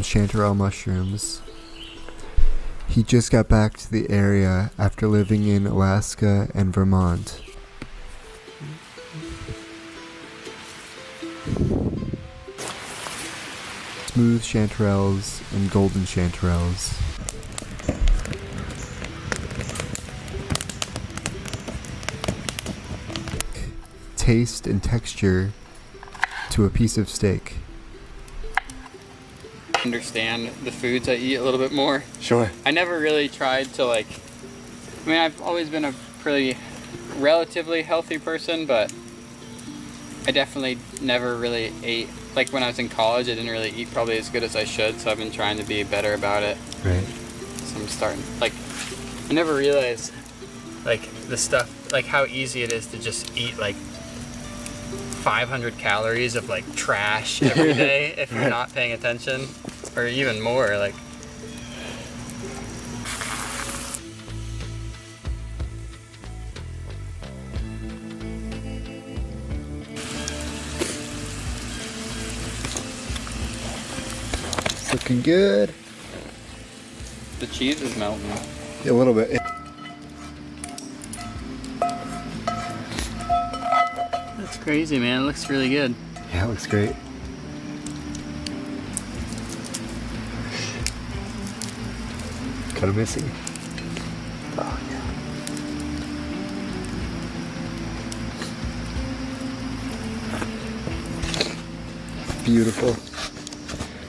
chanterelle mushrooms. He just got back to the area after living in Alaska and Vermont. Smooth chanterelles and golden chanterelles. Taste and texture to a piece of steak. Understand the foods I eat a little bit more. Sure. I never really tried to I've always been a pretty relatively healthy person, but I definitely never really ate, like when I was in college I didn't really eat probably as good as I should, so I've been trying to be better about it. Right. So I'm starting, I never realized the stuff, how easy it is to just eat 500 calories of trash every day if you're not paying attention, or even more. It's looking good. The cheese is melting. A little bit. That's crazy, man. It looks really good. Yeah, it looks great. Kind of missing. Oh, yeah. Beautiful.